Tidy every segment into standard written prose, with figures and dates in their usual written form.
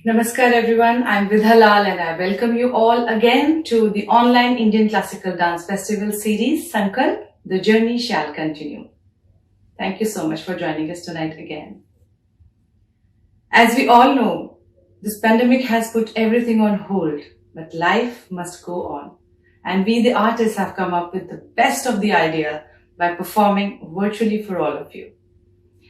Namaskar everyone, I'm Vidha Lal and I welcome you all again to the online Indian Classical Dance Festival series, Sankalp, The Journey Shall Continue. Thank you so much for joining us tonight again. As we all know, this pandemic has put everything on hold, but life must go on. And we the artists have come up with the best of the idea by performing virtually for all of you.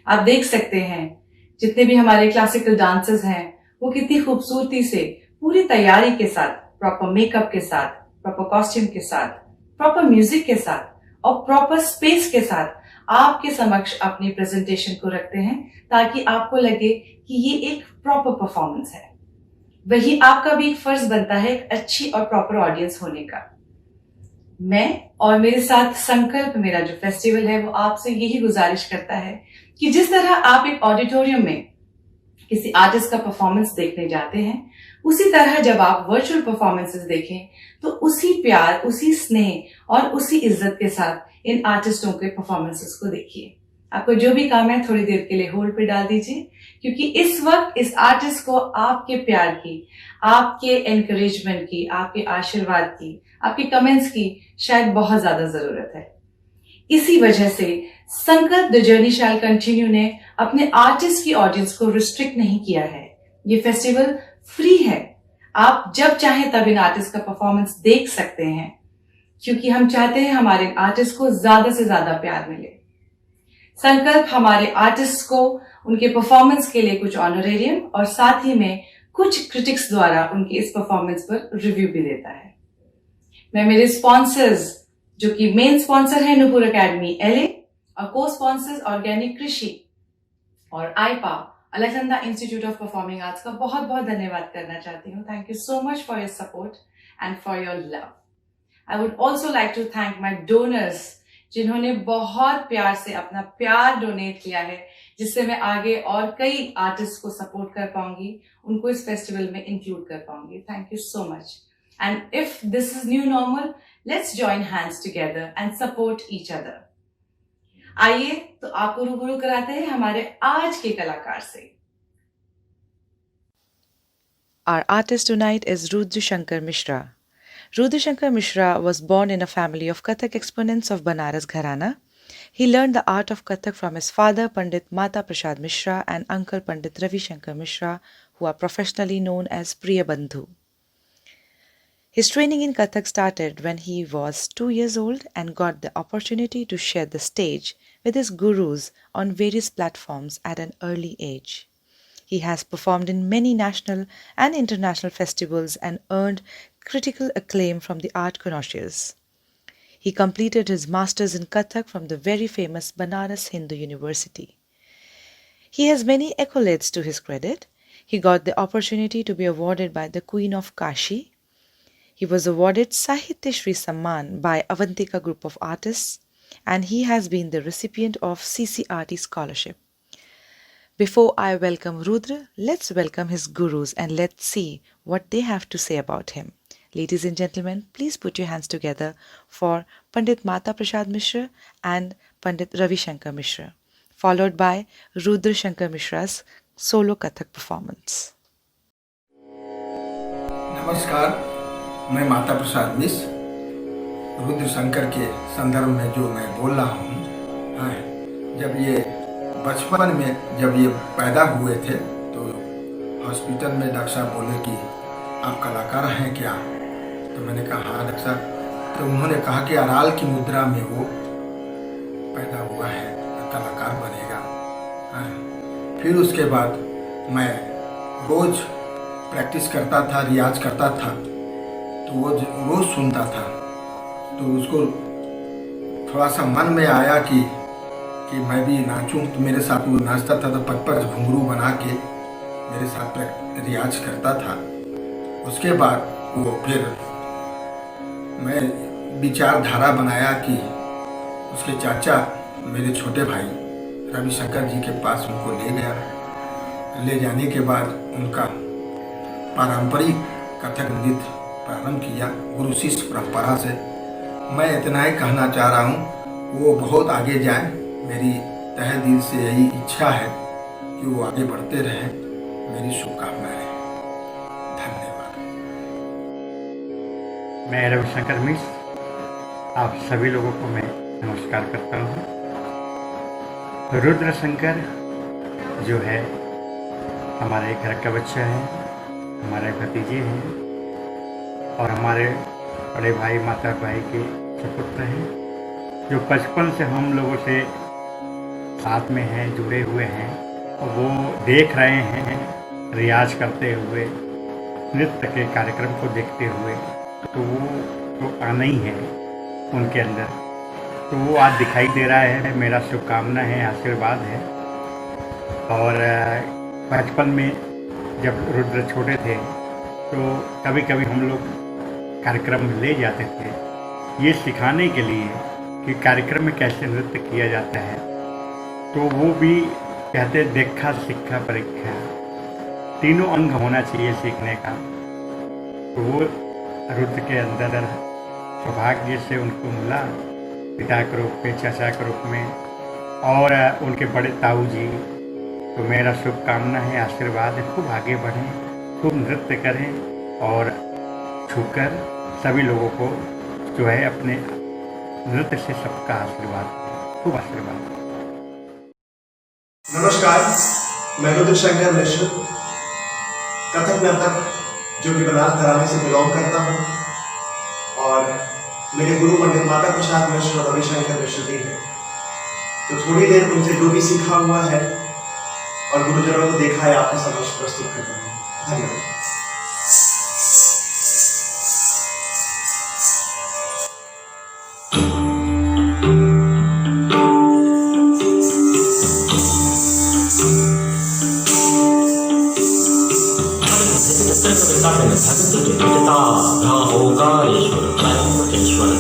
आप देख सकते हैं, जितने भी हमारे classical dancers हैं, वो कितनी खूबसूरती से पूरी तैयारी के साथ, प्रॉपर मेकअप के साथ, प्रॉपर कॉस्ट्यूम के साथ, प्रॉपर म्यूजिक के साथ और प्रॉपर स्पेस के साथ आपके समक्ष अपनी प्रेजेंटेशन को रखते हैं ताकि आपको लगे कि ये एक प्रॉपर परफॉर्मेंस है। वही आपका भी एक फर्ज बनता है एक अच्छी और प्रॉपर ऑडियंस होने का। मैं और मेरे साथ संकल्प मेरा जो फेस्टिवल है वो आपसे यही गुजारिश करता है कि जिस तरह आप एक ऑडिटोरियम में किसी आर्टिस्ट का परफॉर्मेंस देखने जाते हैं, उसी तरह जब आप वर्चुअल परफॉर्मेंसेस देखें तो उसी प्यार, उसी स्नेह और उसी इज्जत के साथ इन आर्टिस्टों के परफॉर्मेंसेस को देखिए। आपको जो भी काम है थोड़ी देर के लिए होल्ड पे डाल दीजिए, क्योंकि इस वक्त इस आर्टिस्ट को आपके प्यार की, आपके एनकरेजमेंट की, आपके आशीर्वाद की, आपके कमेंट्स की शायद बहुत ज्यादा जरूरत है। इसी वजह से संकल्प द जर्नी शैल कंटिन्यू ने अपने आर्टिस्ट की ऑडियंस को रिस्ट्रिक्ट नहीं किया है। ये फेस्टिवल फ्री है, आप जब चाहें तब इन आर्टिस्ट का परफॉर्मेंस देख सकते हैं, क्योंकि हम चाहते हैं हमारे आर्टिस्ट को ज्यादा से ज्यादा प्यार मिले। संकल्प हमारे आर्टिस्ट को उनके परफॉर्मेंस के लिए कुछ ऑनरेरियम और साथ ही में कुछ क्रिटिक्स द्वारा उनके इस परफॉर्मेंस पर रिव्यू भी देता है। मैं मेरे स्पॉन्सर्स, जो कि मेन स्पॉन्सर है नूपुर एकेडमी LA और को स्पॉन्सर्स ऑर्गेनिक कृषि और आईपा Alaknanda institute of performing arts का बहुत बहुत धन्यवाद करना चाहती हूँ। Thank you so much for your support and for your love. I would also like to thank my donors, जिन्होंने बहुत प्यार से अपना प्यार डोनेट किया है, जिससे मैं आगे और कई आर्टिस्ट को सपोर्ट कर पाऊंगी, उनको इस फेस्टिवल में इंक्लूड कर पाऊंगी। Thank you so much. And if this is new normal, let's join hands together and support each other. आइए तो आपको रूबरू कराते हैं हमारे आज के कलाकार से। Our artist tonight is Rudra Shankar Mishra. Rudra Shankar Mishra was born in a family of Kathak exponents of Banaras Gharana. He learned the art of Kathak from his father Pandit Mata Prasad Mishra and uncle Pandit Ravi Shankar Mishra, who are professionally known as Priya Bandhu. His training in Kathak started when he was 2 years old and got the opportunity to share the stage with his gurus on various platforms at an early age. He has performed in many national and international festivals and earned critical acclaim from the art connoisseurs. He completed his masters in Kathak from the very famous Banaras Hindu University. He has many accolades to his credit. He got the opportunity to be awarded by the Queen of Kashi. He was awarded Sahitya Shri Samman by Avantika Group of Artists, and he has been the recipient of CCRT scholarship. Before I welcome Rudra, let's welcome his gurus and let's see what they have to say about him. Ladies and gentlemen, please put your hands together for Pandit Mata Prasad Mishra and Pandit Ravi Shankar Mishra, followed by Rudra Shankar Mishra's solo Kathak performance. नमस्कार, मैं माता प्रसाद मिश्र रुद्र शंकर के संदर्भ में जो मैं बोल रहा हूँ, जब ये बचपन में जब ये पैदा हुए थे तो हॉस्पिटल में डॉक्टर साहब बोले कि आप कलाकार हैं क्या? तो मैंने कहा हाँ डॉक्टर साहब। तो उन्होंने कहा कि अराल की मुद्रा में वो पैदा हुआ है, तो कलाकार बनेगा। फिर उसके बाद मैं रोज़ प्रैक्टिस करता था, रियाज करता था, तो वो रोज़ सुनता था। तो उसको थोड़ा सा मन में आया कि मैं भी नाचूं। तो मेरे साथ वो नाचता था, तो पच घुंघरू बना के मेरे साथ रियाज करता था। उसके बाद वो फिर मैं विचारधारा बनाया कि उसके चाचा मेरे छोटे भाई रविशंकर जी के पास उनको ले गया। ले जाने के बाद उनका पारंपरिक कथक नृत्य प्रारंभ किया गुरु शिष्य परंपरा से। मैं इतना ही कहना चाह रहा हूँ, वो बहुत आगे जाए। मेरी तहे दिल से यही इच्छा है कि वो आगे बढ़ते रहें। मेरी शुभकामनाएं हैं। धन्यवाद। मैं रविशंकर मिश्र आप सभी लोगों को मैं नमस्कार करता हूँ। रुद्र शंकर जो है हमारे घर का बच्चा है, हमारे भतीजे हैं और हमारे बड़े भाई माता भाई के सुपुत्र हैं, जो बचपन से हम लोगों से साथ में हैं, जुड़े हुए हैं। और वो देख रहे हैं रियाज करते हुए, नृत्य के कार्यक्रम को देखते हुए, तो वो तो आना ही है उनके अंदर। तो वो आज दिखाई दे रहा है। मेरा शुभकामना है, आशीर्वाद है। और बचपन में जब रुद्र छोटे थे तो कभी कभी हम लोग कार्यक्रम में ले जाते थे, ये सिखाने के लिए कि कार्यक्रम में कैसे नृत्य किया जाता है। तो वो भी कहते देखा सीखा परीक्षा, तीनों अंग होना चाहिए सीखने का। तो वो रुद्र के अंदर सौभाग्य से उनको मिला, पिता के रूप में, चाचा के रूप में, और उनके बड़े ताऊ जी। तो मेरा शुभकामना है, आशीर्वाद है, खूब आगे बढ़ें, खूब नृत्य करें और छूकर सभी लोगों को जो है अपने नृत्य से सबका आशीर्वाद दें। खूब आशीर्वाद। नमस्कार, मैं रुद्र शंकर मिश्र, कथक नर्तक जो कि बनारस घराने से बिलोंग करता हूँ। और मेरे गुरु पंडित माता प्रसाद मिश्र और रविशंकर मिश्र जी हैं। तो थोड़ी देर उनसे जो भी सीखा हुआ है और गुरुजनों को देखा है आपके समक्ष प्रस्तुत कर रहा हूँ। धन्यवाद।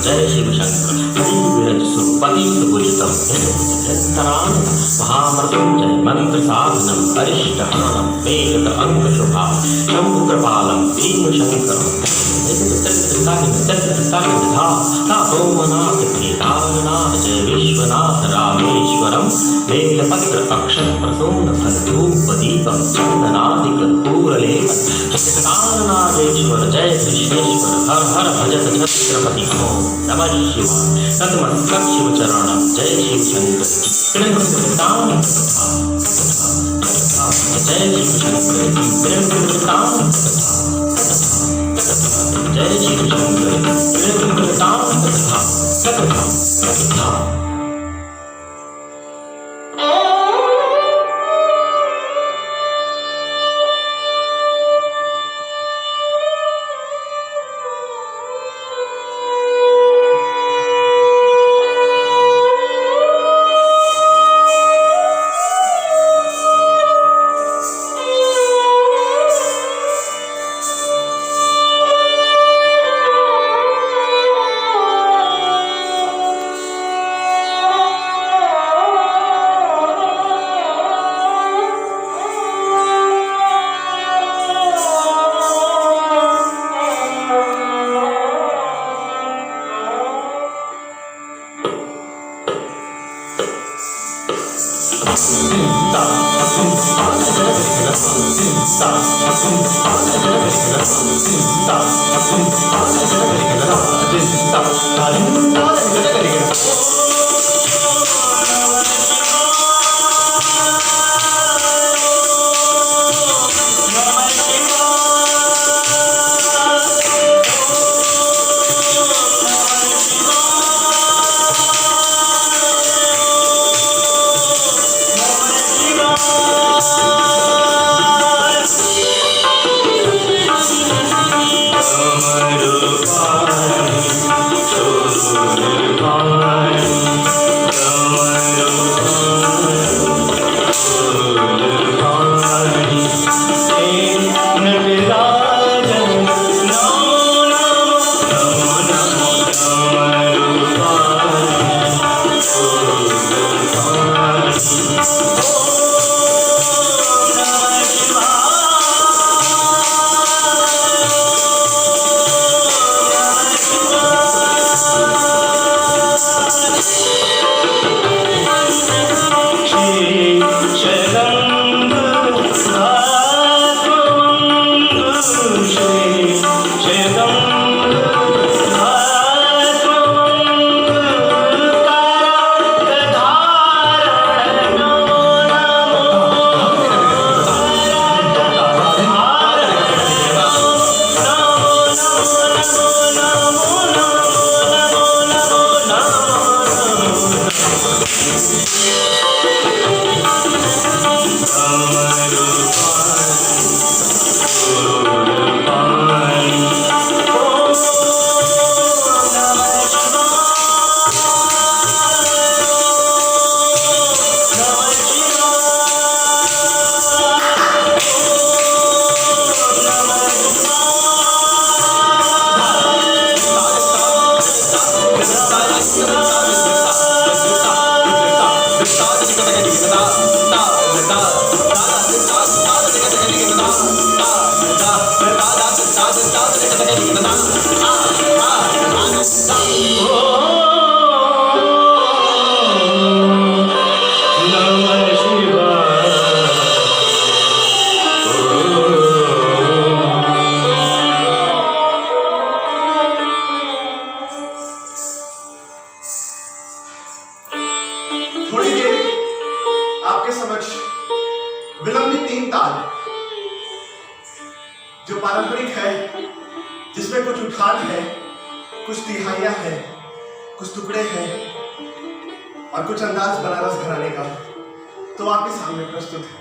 जय शिव शंकर हरि सुपति सुपूजितम महामृत्युंजय मंत्र साधनम अरिष्ट हरणम वेद अंक शुभा शंभु कृपालम भीम शंकरम जय विश्वनाथ रामेश्वरम बेलपत्र अक्षर प्रसून फल धूप दीपम चंदनादिक पूरलेपन नागेश्वर जय कृष्णेश्वर हर हर भजत छत्रपति ओम नमः शिवाय नतमस्तक शिव चरणम जय शिव शंकर जय शिव शंकर जय शिव शंकर Thank you. थोड़ी देर आपके समक्ष विलंबित 3 ताल जो पारंपरिक है, जिसमें कुछ उठान है, कुछ तिहाइयां है, कुछ टुकड़े हैं और कुछ अंदाज बनारस घराने का, तो आपके सामने प्रस्तुत है।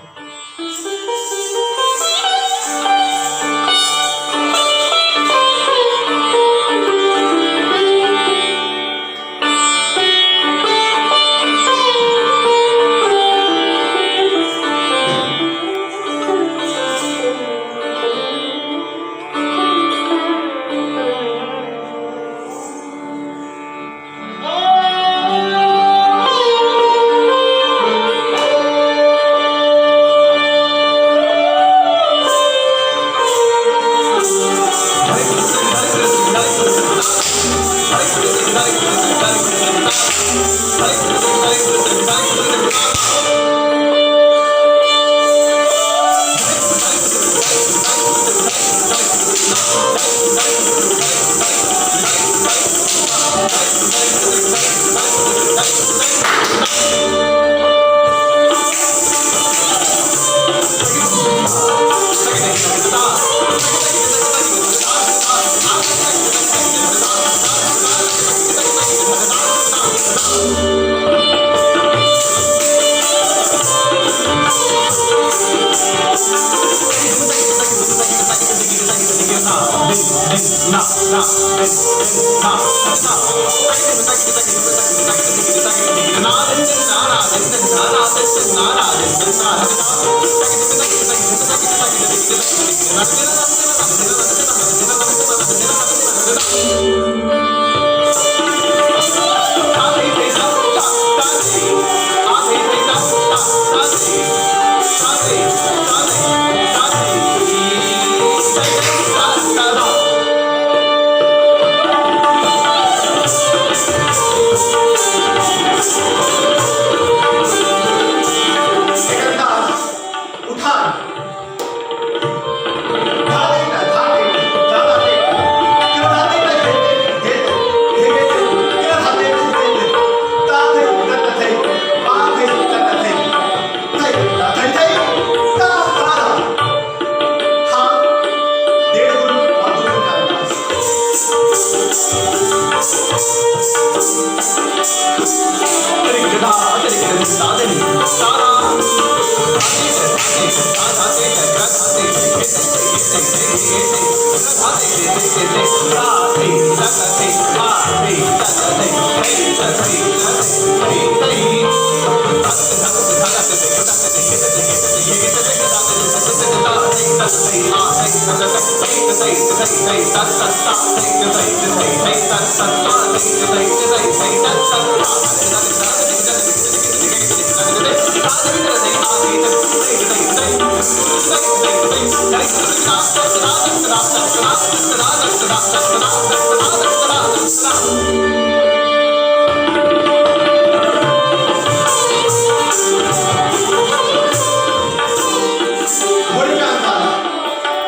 बढ़िया अंदाज,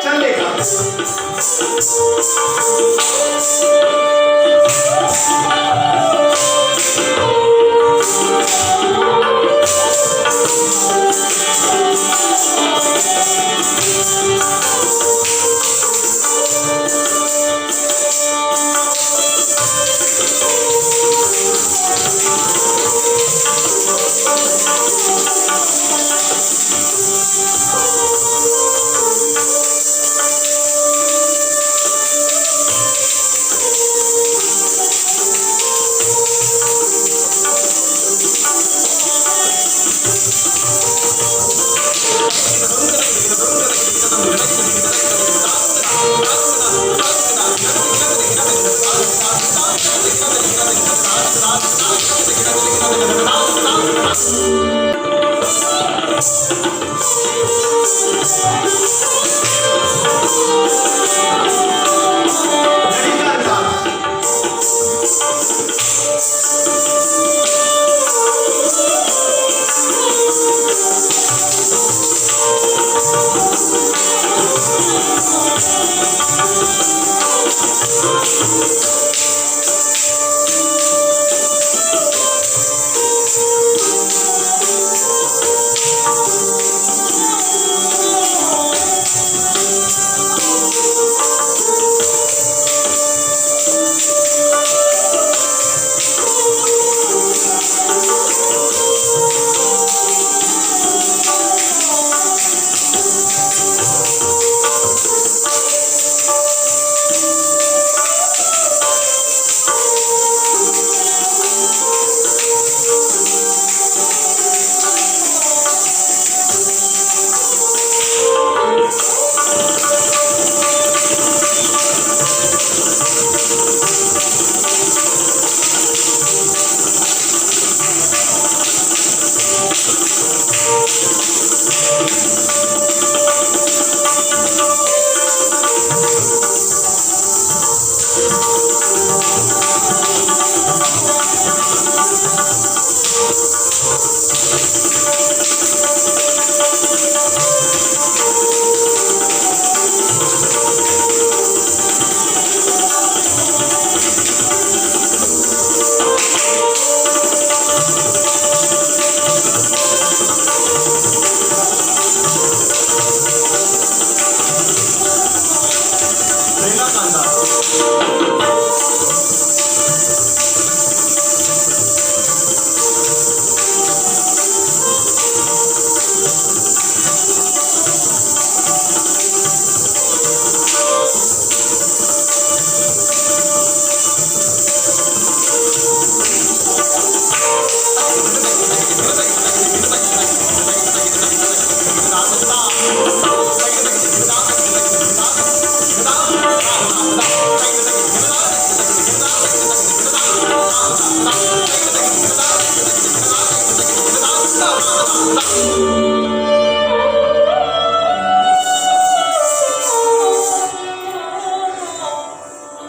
चलेगा।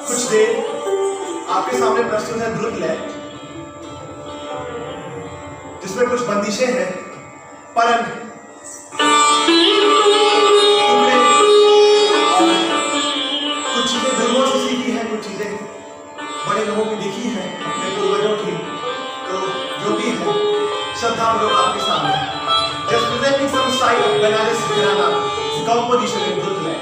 कुछ देर आपके सामने प्रस्तुत है द्रुत लय, जिसमें कुछ बंदिशें हैं, परंत टुकड़े और कुछ चीजें गुरुओं से सीखी हैं, कुछ चीजें बड़े लोगों की देखी हैं, अपने पूर्वजों की। तो जो भी है श्रद्धा लोग आपके सामने just presenting some style of Banaras Gharana composition in Drut Lay.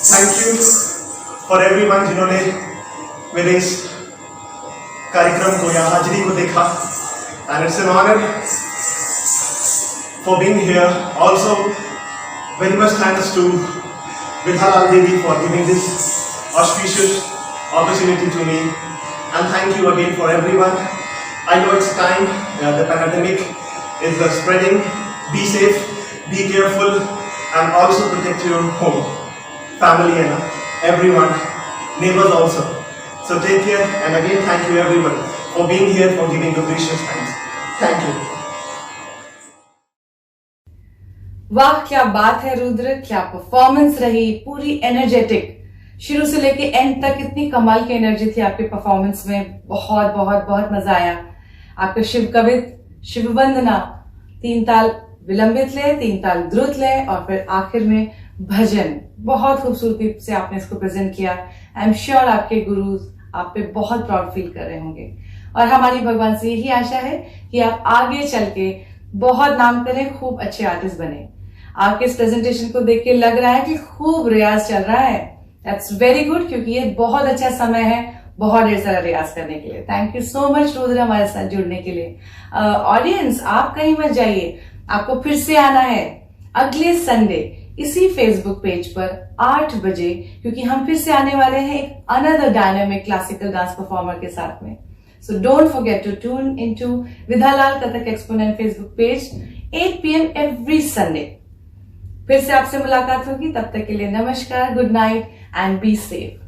Thank you for everyone जिन्होंने मेरे इस कार्यक्रम को या हाजिरी को देखा and it's an honour for being here also very much thanks to Vidhalal Devi for giving this auspicious opportunity to me and thank you again for everyone. I know it's time, the pandemic is spreading. Be safe, be careful and also protect your home, family and everyone, neighbors also. So take care and again thank you everyone for being here, for giving your precious time. Thank you. वाह क्या बात है रुद्र, क्या performance रही, पूरी energetic, शुरू से लेके एंड तक इतनी कमाल की एनर्जी थी आपके परफॉर्मेंस में। बहुत बहुत बहुत मजा आया। आपका शिव कवित, शिव वंदना, 3 ताल विलंबित ले, 3 ताल द्रुत ले और फिर आखिर में भजन, बहुत खूबसूरती से आपने इसको प्रेजेंट किया। आई एम श्योर आपके गुरु आप पे बहुत प्राउड फील कर रहे होंगे और हमारी भगवान से यही आशा है कि आप आगे चल के बहुत नाम करें, खूब अच्छे आर्टिस्ट बने। आपके इस प्रेजेंटेशन को देख के लग रहा है कि खूब रियाज चल रहा है। दैट्स वेरी गुड, क्योंकि ये बहुत अच्छा समय है बहुत ढेर सारा रियाज करने के लिए। Thank you so much Rudra हमारे साथ जुड़ने के लिए। ऑडियंस आप कहीं मत जाइए, आपको फिर से आना है अगले संडे इसी फेसबुक पेज पर 8 बजे, क्योंकि हम फिर से आने वाले हैं एक another dynamic classical dance performer के साथ में। So don't forget to tune into Vidhalal Kathak exponent Facebook page 8 PM every Sunday. फिर से आपसे मुलाकात होगी, तब तक के लिए नमस्कार, good night and be safe.